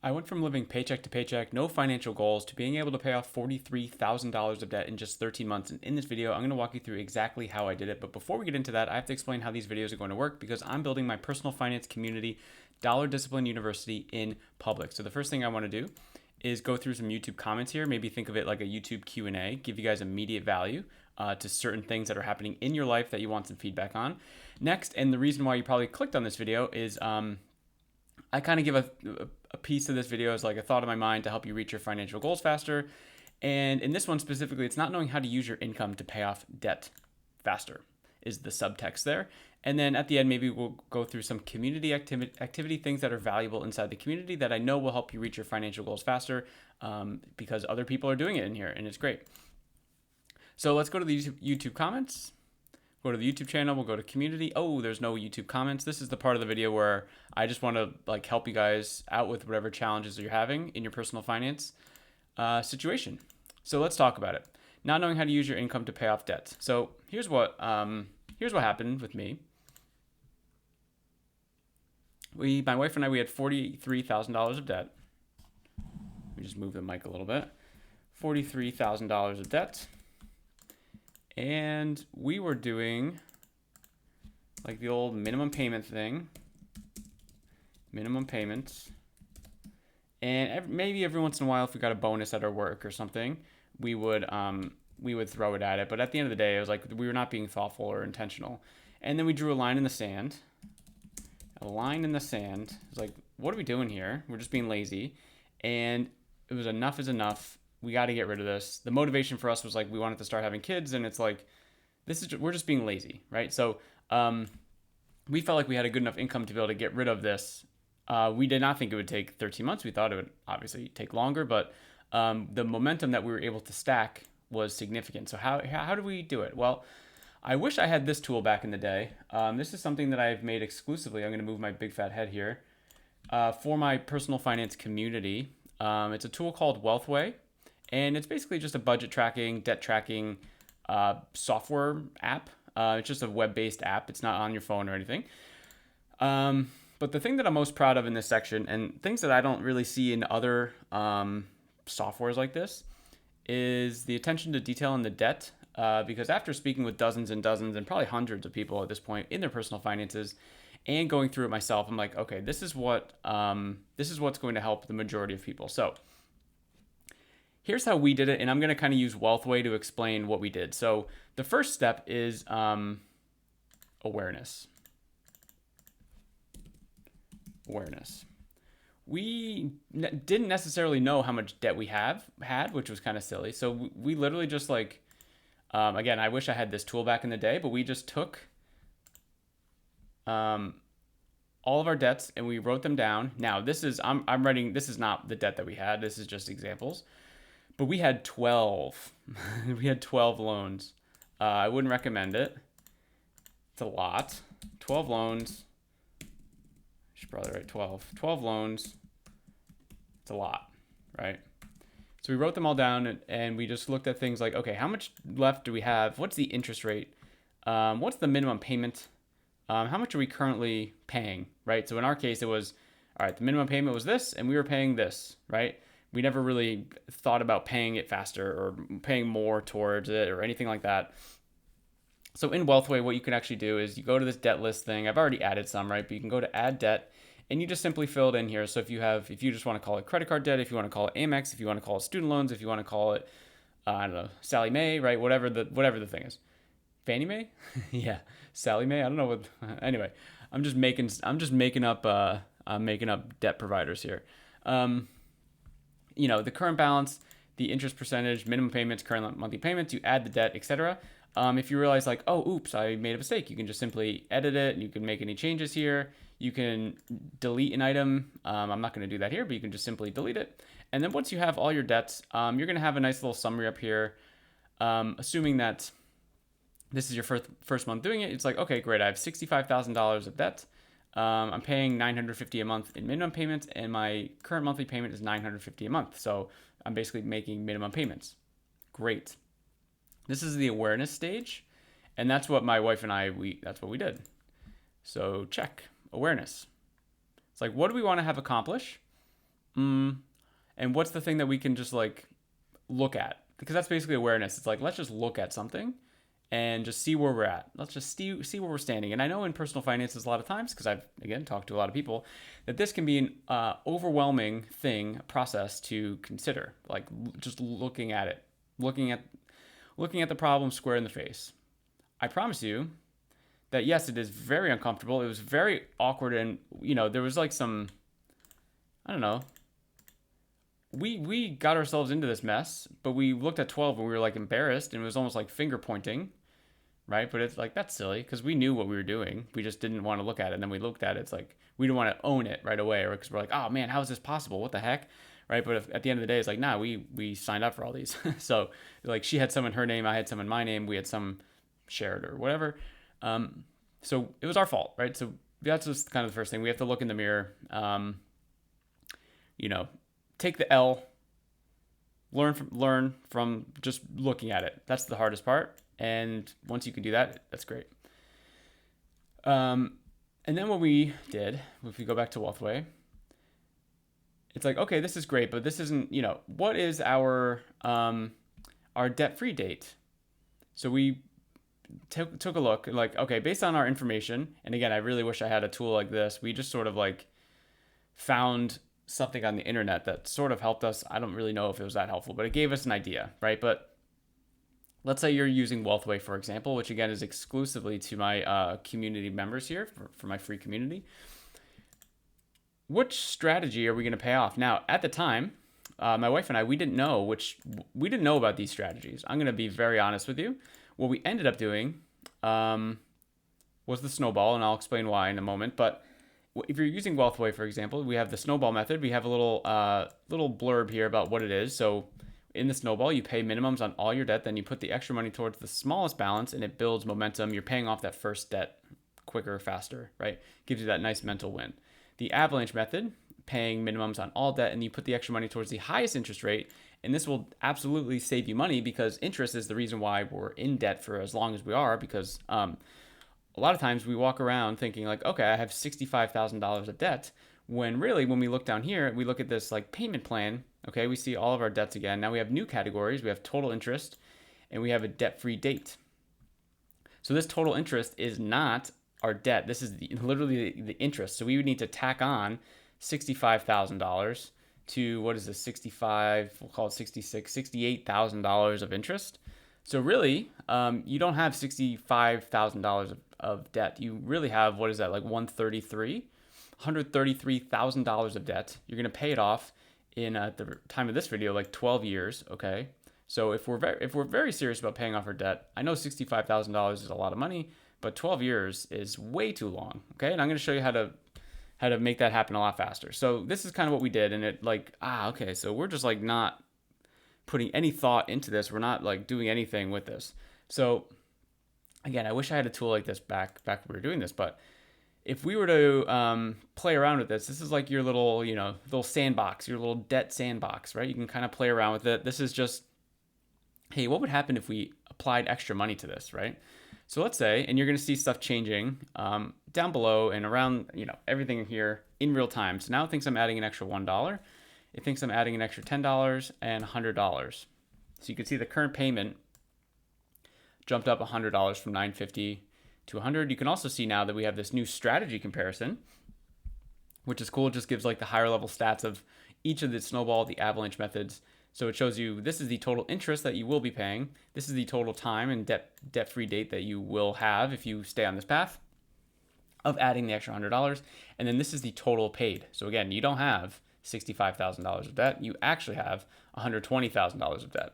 I went from living paycheck to paycheck, no financial goals, to being able to pay off $43,000 of debt in just 13 months. And in this video, I'm going to walk you through exactly how I did it. But before we get into that, I have to explain how these videos are going to work because I'm building my personal finance community, Dollar Discipline University, in public. So the first thing I want to do is go through some YouTube comments here. Maybe think of it like a YouTube Q&A, give you guys immediate value to certain things that are happening in your life that you want some feedback on. Next, and the reason why you probably clicked on this video is I kind of give a piece of this video as like a thought in my mind to help you reach your financial goals faster. And in this one specifically, it's not knowing how to use your income to pay off debt faster is the subtext there. And then at the end, maybe we'll go through some community activity things that are valuable inside the community that I know will help you reach your financial goals faster because other people are doing it in here and it's great. So let's go to the YouTube comments. Go to the YouTube channel, we'll go to community. Oh, there's no YouTube comments. This is the part of the video where I just want to like help you guys out with whatever challenges you're having in your personal finance situation. So let's talk about it. Not knowing how to use your income to pay off debts. So here's what happened with me. My wife and I, we had $43,000 of debt. Let me just move the mic a little bit. $43,000 of debt. And we were doing like the old minimum payment thing, minimum payments. And maybe every once in a while, if we got a bonus at our work or something, we would throw it at it. But at the end of the day, it was like we were not being thoughtful or intentional. And then we drew a line in the sand. A line in the sand. It's like, what are we doing here? We're just being lazy. And it was enough is enough. We got to get rid of this. The motivation for us was like we wanted to start having kids, and it's like we're just being lazy, right? So we felt like we had a good enough income to be able to get rid of this. We did not think it would take 13 months. We thought it would obviously take longer, but the momentum that we were able to stack was significant. So how do we do it? Well, I wish I had this tool back in the day. This is something that I've made exclusively. I'm going to move my big fat head here for my personal finance community. It's a tool called Wealthway. And it's basically just a budget tracking, debt tracking software app. It's just a web-based app. It's not on your phone or anything. But the thing that I'm most proud of in this section, and things that I don't really see in other softwares like this, is the attention to detail in the debt. Because after speaking with dozens and dozens and probably hundreds of people at this point in their personal finances and going through it myself, I'm like, okay, this is what's going to help the majority of people. So here's how we did it, and I'm going to kind of use Wealthway to explain what we did. So the first step is awareness. We didn't necessarily know how much debt we had, which was kind of silly. So we literally just like, again, I wish I had this tool back in the day, but we just took all of our debts and we wrote them down. Now this is this is not the debt that we had. This is just examples. But we had 12. We had 12 loans. I wouldn't recommend it. It's a lot. 12 loans. I should probably write 12. 12 loans. It's a lot, right? So we wrote them all down and we just looked at things like, okay, how much left do we have? What's the interest rate? What's the minimum payment? How much are we currently paying, right? So in our case, it was, all right, the minimum payment was this and we were paying this, right? We never really thought about paying it faster or paying more towards it or anything like that. So in Wealthway, what you can actually do is you go to this debt list thing. I've already added some, right? But you can go to add debt and you just simply fill it in here. So if you just want to call it credit card debt, if you want to call it Amex, if you want to call it student loans, if you want to call it, I don't know, Sally Mae, right? Whatever the thing is. Fannie Mae? Yeah. Sally Mae? I don't know what, anyway, I'm just making up debt providers here. The current balance, the interest percentage, minimum payments, current monthly payments, you add the debt, etc. If you realize like, oh, oops, I made a mistake, you can just simply edit it and you can make any changes here. You can delete an item. I'm not going to do that here, but you can just simply delete it. And then once you have all your debts, you're going to have a nice little summary up here. Assuming that this is your first month doing it, it's like, okay, great. I have $65,000 of debt. I'm paying $950 a month in minimum payments, and my current monthly payment is $950 a month. So I'm basically making minimum payments. Great. This is the awareness stage, and that's what my wife and that's what we did. So check awareness. It's like, what do we want to have accomplish? And what's the thing that we can just like look at? Because that's basically awareness. It's like, let's just look at something and just see where we're at. Let's just see where we're standing. And I know in personal finances a lot of times, because I've again talked to a lot of people, that this can be an overwhelming thing, process to consider. Like just looking at it, looking at the problem square in the face. I promise you that yes, it is very uncomfortable. It was very awkward, and there was like some, I don't know. We got ourselves into this mess, but we looked at 12 and we were like embarrassed, and it was almost like finger pointing, right? But it's like, that's silly because we knew what we were doing. We just didn't want to look at it. And then we looked at it. It's like, we didn't want to own it right away, or because we're like, oh man, how is this possible? What the heck? Right. But at the end of the day, it's like, nah, we signed up for all these. So like she had some in her name, I had some in my name, we had some shared or whatever. So it was our fault, right? So that's just kind of the first thing. We have to look in the mirror, take the L, learn from just looking at it. That's the hardest part. And once you can do that, that's great. And then what we did, if we go back to Wealthway, it's like, okay, this is great, but this isn't, what is our debt-free date? So we took a look, like, okay, based on our information, and again, I really wish I had a tool like this. We just sort of like found something on the internet that sort of helped us. I don't really know if it was that helpful, but it gave us an idea, right? But let's say you're using Wealthway, for example, which again is exclusively to my community members here for my free community. Which strategy are we going to pay off? Now, at the time, my wife and I, we didn't know about these strategies. I'm going to be very honest with you. What we ended up doing was the snowball, and I'll explain why in a moment. But if you're using Wealthway, for example, we have the snowball method. We have a little blurb here about what it is. So in the snowball, you pay minimums on all your debt, then you put the extra money towards the smallest balance, and it builds momentum. You're paying off that first debt quicker, faster, right? Gives you that nice mental win. The avalanche method, paying minimums on all debt, and you put the extra money towards the highest interest rate, and this will absolutely save you money because interest is the reason why we're in debt for as long as we are, because a lot of times we walk around thinking like, okay, I have $65,000 of debt, when really when we look down here, we look at this like payment plan, okay, we see all of our debts again. Now we have new categories. We have total interest, and we have a debt-free date. So this total interest is not our debt. This is literally the interest. So we would need to tack on $65,000 to, what is this, 65, we'll call it 66, $68,000 of interest. So really, you don't have $65,000 of debt. You really have, what is that, like $133,000 of debt. You're going to pay it off in, at the time of this video, like 12 years, okay? So if we're very serious about paying off our debt, I know $65,000 is a lot of money, but 12 years is way too long, okay? And I'm going to show you how to make that happen a lot faster. So this is kind of what we did, and it like, okay, so we're just like not putting any thought into this. We're not like doing anything with this. So again, I wish I had a tool like this back when we were doing this, but if we were to play around with this is like your little, little sandbox, your little debt sandbox, right? You can kind of play around with it. This is just, hey, what would happen if we applied extra money to this, right? So let's say, and you're going to see stuff changing down below and around, everything here in real time. So now it thinks I'm adding an extra $1. It thinks I'm adding an extra $10 and $100. So you can see the current payment jumped up $100 from $950 to $100. You can also see now that we have this new strategy comparison, which is cool. It just gives like the higher level stats of each of the snowball, the avalanche methods. So it shows you this is the total interest that you will be paying. This is the total time and debt-free date that you will have if you stay on this path of adding the extra $100. And then this is the total paid. So again, you don't have $65,000 of debt. You actually have $120,000 of debt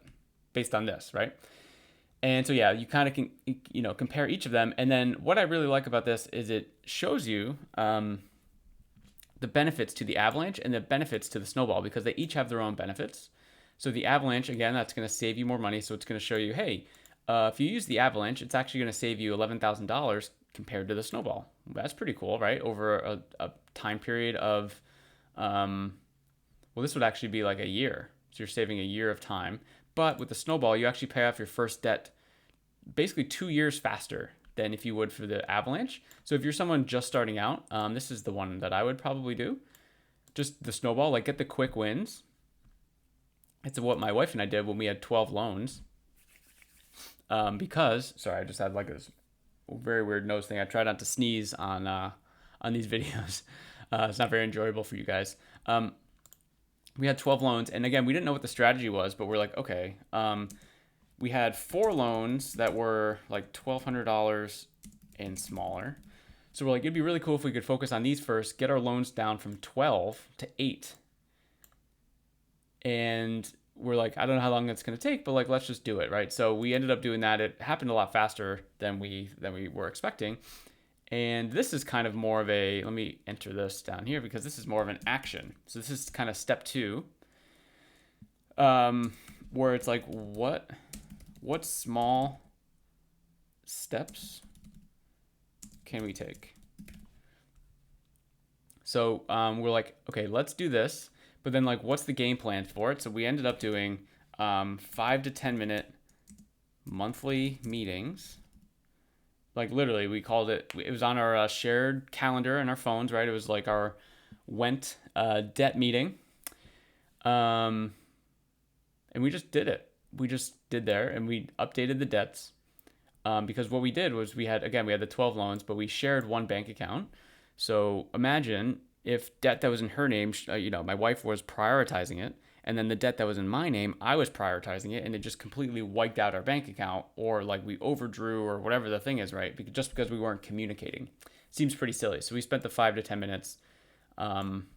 based on this, right? And so, yeah, you kind of can, compare each of them. And then what I really like about this is it shows you the benefits to the avalanche and the benefits to the snowball, because they each have their own benefits. So the avalanche, again, that's going to save you more money. So it's going to show you, hey, if you use the avalanche, it's actually going to save you $11,000 compared to the snowball. That's pretty cool, right? Over a time period of, this would actually be like a year. So you're saving a year of time. But with the snowball, you actually pay off your first debt basically 2 years faster than if you would for the avalanche. So if you're someone just starting out, this is the one that I would probably do. just the snowball, like get the quick wins. It's what my wife and I did when we had 12 loans. Because, sorry, I just had like this very weird nose thing. I try not to sneeze on these videos. It's not very enjoyable for you guys. We had 12 loans, and again, we didn't know what the strategy was, but we're like, okay. We had 4 loans that were like $1,200 and smaller. So we're like, it'd be really cool if we could focus on these first, get our loans down from 12 to 8. And we're like, I don't know how long that's going to take, but like, let's just do it, right? So we ended up doing that. It happened a lot faster than we were expecting. And this is kind of more of a, let me enter this down here because this is more of an action. So this is kind of step 2, where it's like, what small steps can we take? So we're like, okay, let's do this. But then like, what's the game plan for it? So we ended up doing 5 to 10 minute monthly meetings. Like literally, we called it, it was on our shared calendar in our phones, right? It was like our Went debt meeting. And we just did it. We just did there and we updated the debts. Because what we did was we had the 12 loans, but we shared one bank account. So imagine if debt that was in her name, my wife was prioritizing it, and then the debt that was in my name, I was prioritizing it, and it just completely wiped out our bank account, or like we overdrew or whatever the thing is, right? Just because we weren't communicating. Seems pretty silly. So we spent the 5 to 10 minutes doing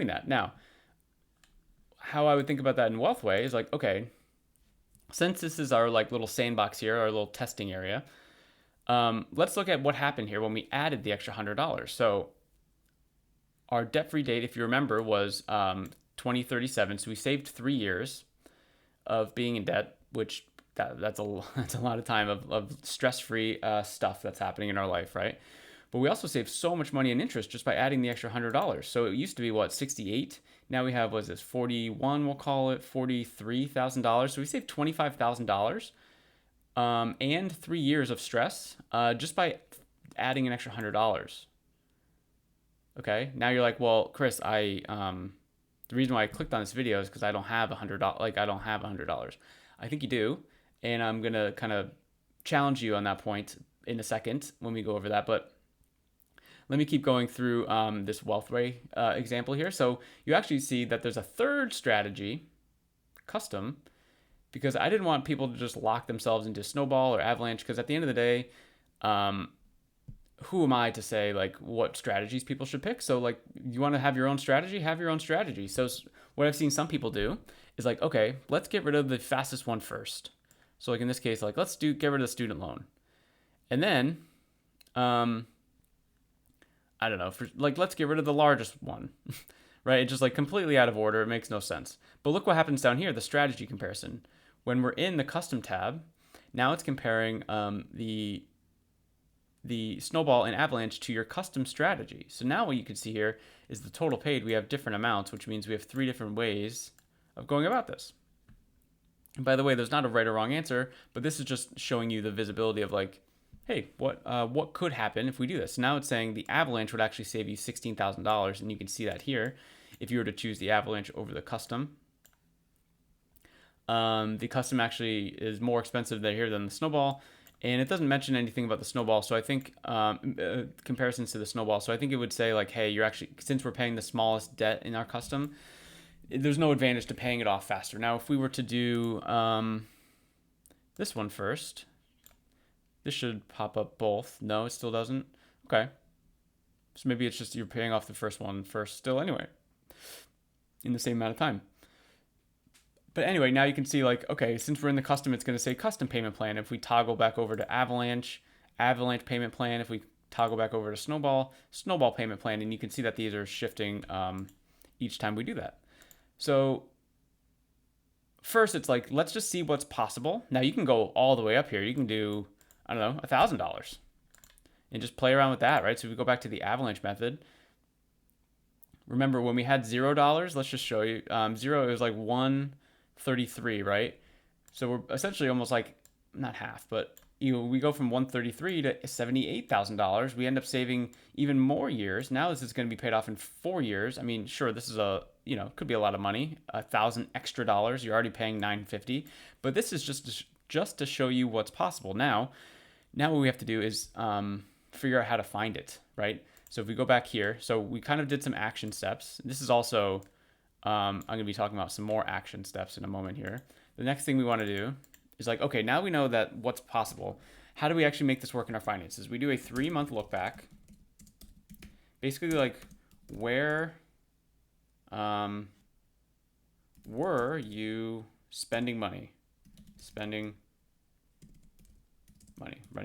that. Now, how I would think about that in Wealthway is like, okay, since this is our like little sandbox here, our little testing area, let's look at what happened here when we added the extra $100. So our debt-free date, if you remember, was 2037. So we saved 3 years of being in debt, which that's a lot of time of stress-free stuff that's happening in our life, right? But we also saved so much money in interest just by adding the extra $100. So it used to be what, 68? Now we have, what is this, 41? We'll call it $43,000. So we saved $25,000 and 3 years of stress just by adding an extra $100. Okay, now you're like, well, Chris, the reason why I clicked on this video is because I don't have $100. Like I don't have $100. I think you do, and I'm gonna kind of challenge you on that point in a second when we go over that. But let me keep going through this Wealthway example here. So you actually see that there's a third strategy, custom, because I didn't want people to just lock themselves into Snowball or Avalanche, because at the end of the day, who am I to say like what strategies people should pick? So like, you want to have your own strategy, have your own strategy. So what I've seen some people do is like, okay, let's get rid of the fastest one first. So like in this case, like let's get rid of the student loan, and then I don't know, let's get rid of the largest one, right? It's just like completely out of order. It makes no sense. But look what happens down here, the strategy comparison. When we're in the custom tab, now it's comparing the Snowball and Avalanche to your custom strategy. So now what you can see here is the total paid. We have different amounts, which means we have 3 different ways of going about this. And by the way, there's not a right or wrong answer, but this is just showing you the visibility of like, hey, what could happen if we do this? So now it's saying the Avalanche would actually save you $16,000, and you can see that here if you were to choose the Avalanche over the custom. The custom actually is more expensive here than the Snowball, and it doesn't mention anything about the Snowball. So I think comparisons to the Snowball. So I think it would say like, hey, you're actually, since we're paying the smallest debt in our custom, there's no advantage to paying it off faster. Now, if we were to do this one first, this should pop up both. No, it still doesn't. Okay. So maybe it's just you're paying off the first one first still anyway, in the same amount of time. But anyway, now you can see like, okay, since we're in the custom, it's going to say custom payment plan. If we toggle back over to Avalanche payment plan. If we toggle back over to Snowball payment plan, and you can see that these are shifting each time we do that. So first it's like, let's just see what's possible. Now you can go all the way up here. You can do, I don't know, $1,000 and just play around with that, right? So if we go back to the Avalanche method, remember when we had $0, let's just show you, 0 is like $133, right? So we're essentially almost like, not half, but we go from 133 to $78,000. We end up saving even more years. Now this is going to be paid off in 4 years. I mean, sure, this is could be a lot of money, $1,000 extra dollars. You're already paying $950, but this is just to show you what's possible. Now what we have to do is figure out how to find it, right? So if we go back here, so we kind of did some action steps. This is also, I'm going to be talking about some more action steps in a moment here. The next thing we want to do is like, okay, now we know that what's possible. How do we actually make this work in our finances? We do a 3-month look back. Basically, like, where were you spending money? Running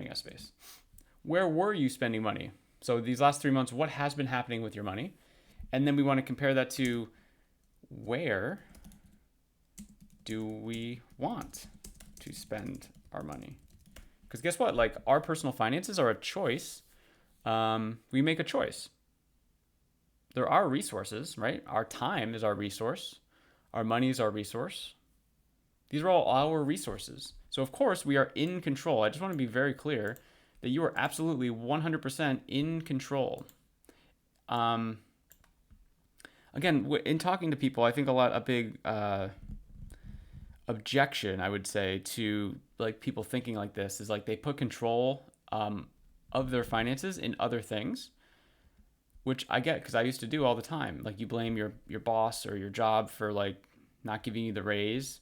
out of space. Where were you spending money? So these last 3 months, what has been happening with your money? And then we want to compare that to where do we want to spend our money? Because guess what? Like, our personal finances are a choice. We make a choice. There are resources, right? Our time is our resource. Our money is our resource. These are all our resources. So of course we are in control. I just want to be very clear that you are absolutely 100% in control. Again, in talking to people, I think a big objection, I would say, to like people thinking like this is like they put control of their finances in other things, which I get because I used to do all the time. Like, you blame your boss or your job for like not giving you the raise.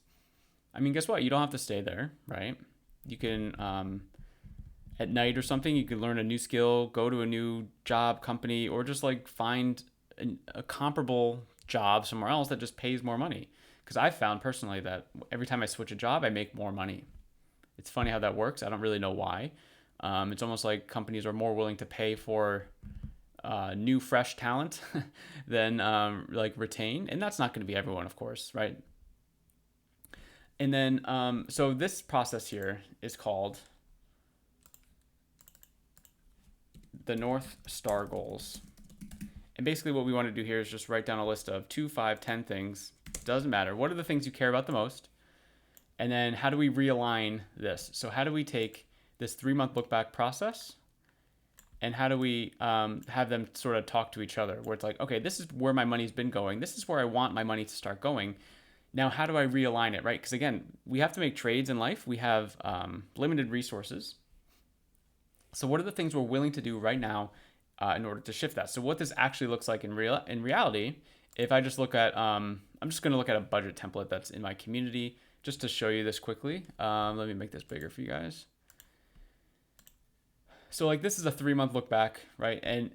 I mean, guess what? You don't have to stay there, right? You can, at night or something, you can learn a new skill, go to a new job, company, or just like find a comparable job somewhere else that just pays more money. Because I've found personally that every time I switch a job, I make more money. It's funny how that works. I don't really know why. It's almost like companies are more willing to pay for new, fresh talent than like retain. And that's not going to be everyone, of course, right? And then, so this process here is called the North Star goals. And basically what we want to do here is just write down a list of 2, 5, 10 things. Doesn't matter. What are the things you care about the most? And then how do we realign this? So how do we take this 3-month look back process and how do we have them sort of talk to each other, where it's like, okay, this is where my money's been going. This is where I want my money to start going. Now, how do I realign it, right? Because again, we have to make trades in life. We have limited resources. So what are the things we're willing to do right now in order to shift that? So what this actually looks like in reality, if I just look at, I'm just going to look at a budget template that's in my community just to show you this quickly. Let me make this bigger for you guys. So like, this is a 3-month look back, right? And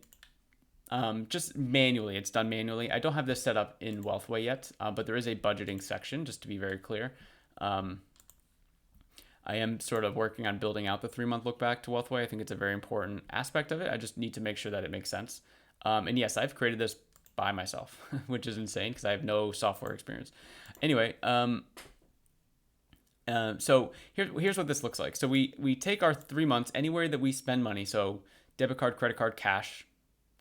just manually, it's done manually. I don't have this set up in Wealthway yet, but there is a budgeting section, just to be very clear. I am sort of working on building out the 3-month look back to Wealthway. I think it's a very important aspect of it. I just need to make sure that it makes sense. And yes, I've created this by myself, which is insane because I have no software experience. Anyway, so here's what this looks like. So we take our 3 months, anywhere that we spend money. So debit card, credit card, cash.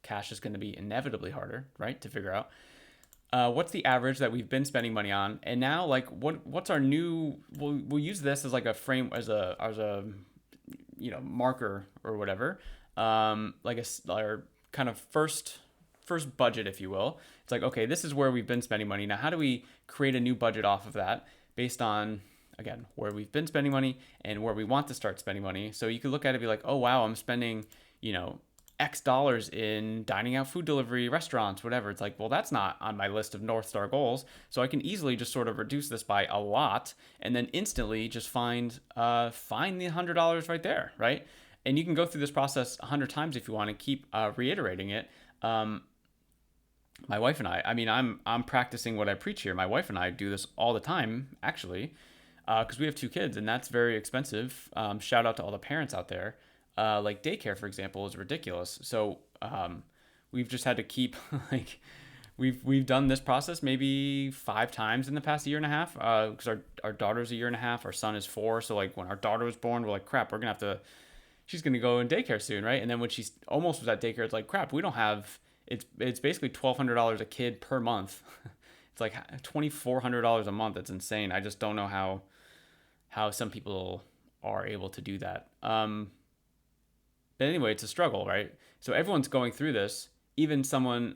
Cash is going to be inevitably harder, right, to figure out. What's the average that we've been spending money on, and now like what's our new? We'll use this as like a frame, as a marker or whatever, like our kind of first budget, if you will. It's like, okay, this is where we've been spending money. Now, how do we create a new budget off of that based on, again, where we've been spending money and where we want to start spending money? So you could look at it and be like, oh wow, I'm spending X dollars in dining out, food delivery, restaurants, whatever. It's like, well, that's not on my list of North Star goals. So I can easily just sort of reduce this by a lot and then instantly just find the $100 right there, right? And you can go through this process 100 times if you want to keep reiterating it. My wife and I mean, I'm practicing what I preach here. My wife and I do this all the time, actually, because we have 2 kids and that's very expensive. Shout out to all the parents out there. Like daycare, for example, is ridiculous. So we've just had to keep like we've done this process maybe 5 times in the past 1.5 years because our daughter's 1.5 years, our son is 4. So like when our daughter was born, we're like, crap, we're gonna have to. She's gonna go in daycare soon, right? And then when she's almost was at daycare, it's like, crap, we don't have. It's basically $1,200 a kid per month. It's like $2,400 a month. It's insane. I just don't know how some people are able to do that. But anyway, it's a struggle, right? So everyone's going through this, even someone,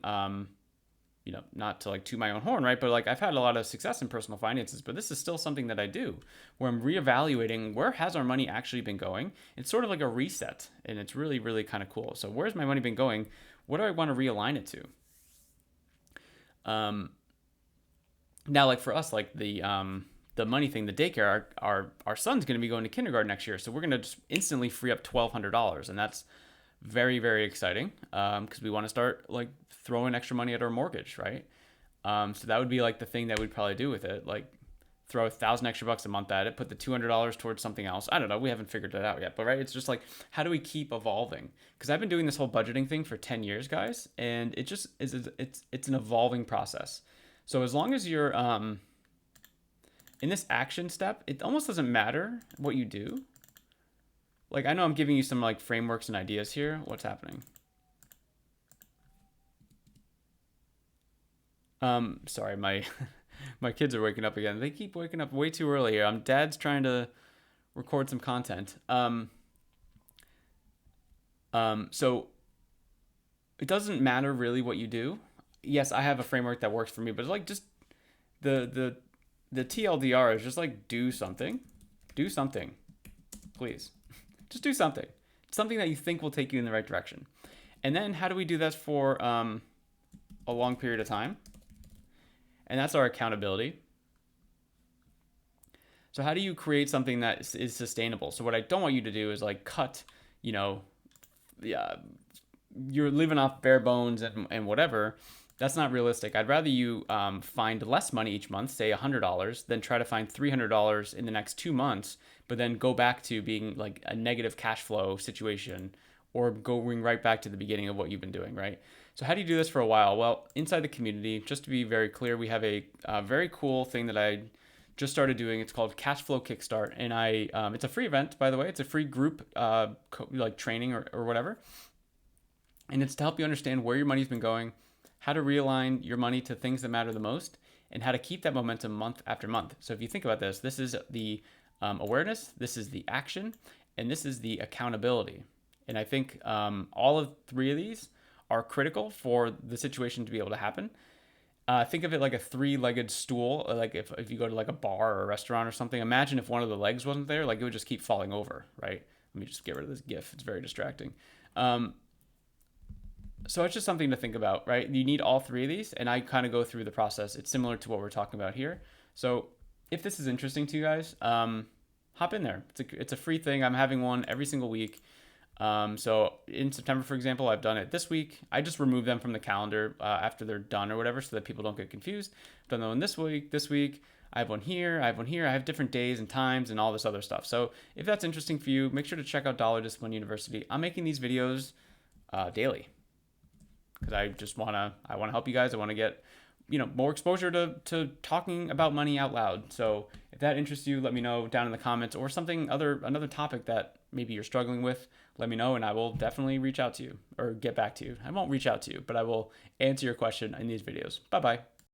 not to like toot my own horn, right? But like I've had a lot of success in personal finances, but this is still something that I do where I'm reevaluating where has our money actually been going. It's sort of like a reset, and it's really, really kind of cool. So where's my money been going? What do I want to realign it to? Now, like for us, like the money thing, the daycare, our son's going to be going to kindergarten next year, so we're going to just instantly free up $1,200, and that's very, very exciting because we want to start like throwing extra money at our mortgage, right? So that would be like the thing that we'd probably do with it, like throw 1,000 extra bucks a month at it, put the $200 towards something else. I don't know, we haven't figured it out yet, but right, it's just like how do we keep evolving? Because I've been doing this whole budgeting thing for 10 years, guys, and it just is it's an evolving process. So as long as you're in this action step, it almost doesn't matter what you do. Like, I know I'm giving you some like frameworks and ideas here. What's happening? Sorry, my my kids are waking up again. They keep waking up way too early here. Dad's trying to record some content. So it doesn't matter really what you do. Yes, I have a framework that works for me, but it's like just the TLDR is just like do something. Do something, please. Just do something. Something that you think will take you in the right direction. And then how do we do that for a long period of time? And that's our accountability. So how do you create something that is sustainable? So what I don't want you to do is like cut, yeah, you're living off bare bones and whatever. That's not realistic. I'd rather you find less money each month, say $100, than try to find $300 in the next 2 months, but then go back to being like a negative cash flow situation or going right back to the beginning of what you've been doing, right? So how do you do this for a while? Well, inside the community, just to be very clear, we have a very cool thing that I just started doing. It's called Cash Flow Kickstart, and it's a free event, by the way. It's a free group like training or whatever, and it's to help you understand where your money's been going, how to realign your money to things that matter the most, and how to keep that momentum month after month. So if you think about this, this is the awareness, this is the action, and this is the accountability. And I think all of three of these are critical for the situation to be able to happen. Think of it like a three-legged stool. Like if you go to like a bar or a restaurant or something, imagine if one of the legs wasn't there, like it would just keep falling over, right? Let me just get rid of this GIF. It's very distracting. So it's just something to think about, right? You need all three of these, and I kind of go through the process. It's similar to what we're talking about here. So if this is interesting to you guys, hop in there. It's a free thing. I'm having one every single week. So in September, for example, I've done it this week. I just remove them from the calendar after they're done or whatever so that people don't get confused. I've done one this week. I have one here. I have different days and times and all this other stuff. So if that's interesting for you, make sure to check out Dollar Discipline University. I'm making these videos daily because I want to help you guys. I want to get more exposure to talking about money out loud. So if that interests you, let me know down in the comments, or another topic that maybe you're struggling with, let me know and I will definitely reach out to you or get back to you. I won't reach out to you, but I will answer your question in these videos. Bye-bye.